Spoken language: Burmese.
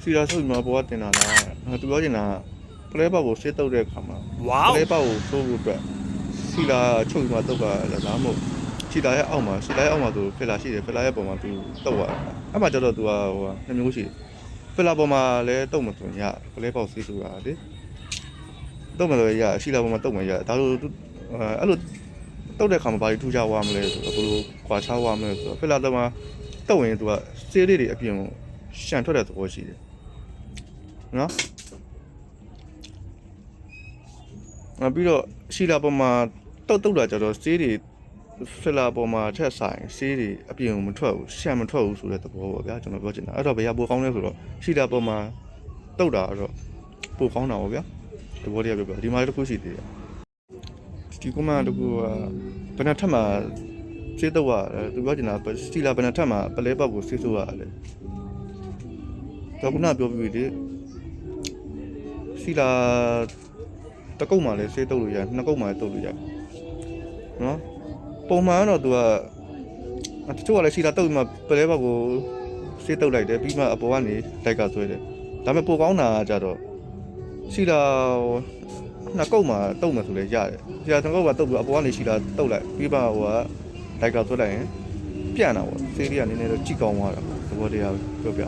စီလာဆိုပြီးမှပေါ်ကတင်တာလားသူပြောချင်တာပလဲပေါက်ကိုစစ်တုပ်တဲ့အခါမှာပလဲပေါက်ကိုသိုးဖို့အတွက်စီလာချုပ်ပြီးမှတုပ်တာလားဒါမှမဟုတ်စီလာရဲ့အောက်မှာဆိုဖက်လာရှိတယ်ဖက်လာရဲ့ပုံမှာသူတုပ်ရအဲ့မှာကျတော့သူကဟိုနှစ်မျိုးရှိတယ်ဖက်လာပေါ်မှာလည်းတုပ်မသွင်းရပလဲပေါက်စစ်ဆိုတာလေတုပ်မလို့ရစီလာပေါ်မှာတုပ်မရဒါလိုအဲ့လိုတုတ်တဲ့ခါမှာဘာလို့ထူးခြားသွားမလဲဆိုတော့ဘယ်လိုခွာခြားသွားမလဲဆိုတော့ဖက်လာတော့မှတုတ်ရင်သူကစေးလေးတွေအပြင်ကိုရှန်ထွက်တဲ့သဘောရှိတယ်နော်ပြီးတော့ရှီလာပေါ်မှာတုတ်တာကြတော့စေးတွေဖက်လာပေါ်မှာထက်ဆိုင်စေးတွေအပြင်ကိုမထွက်ဘူးရှန်မထွက်ဘူးဆိုတဲ့သဘောပေါ့ဗျာကျွန်တော်ပြောချင်တာအဲ့တော့ဘယ်ပိုကောင်းလဲဆိုတော့ရှီလာပေါ်မှာတုတ်တာတော့ပိုကောင်းတာပေါ့ဗျာသဘောတရားပြောပြဒီမှာတစ်ခုရှိသေးတယ်ဒီကမှတကူကဘယ်နှထက်မှာစေးတော့သူပြောချင်တာစတီလာဘယ်နှထက်မှာပလဲပေါက်ကိုစေးဆိုရတယ်တော့ခုနပြောပြီးလေစီလာတကုတ်မှလည်းစေးတုပ်လို့ရနှစ်ကုတ်မှလည်းတုပ်လို့ရနော်ပုံမှန်တော့သူကတချို့ကလည်းစီလာတုပ်ပြီးမှပလဲပေါက်ကိုစေးတုပ်လိုက်တယ်ပြီးမှအပေါ်ကနေတိုက်ကဆွဲတယ်ဒါပေမဲ့ပိုကောင်းတာကကြတော့စီလာနှစ်ကုတ်မှတုပ်မှဆိုလည်းရတယ်စီလာတစ်ကုတ်ကတုပ်ပြီးအပေါ်ကနေစီလာတုပ်လိုက်ပြီးမှဟိုကတိုက်ကဆွဲလိုက်ရင်ပြန့်တာပေါ့စေးလေးကနည်းနည်းတော့ကြိကောင်းသွားတာသဘောတရားပြောပြ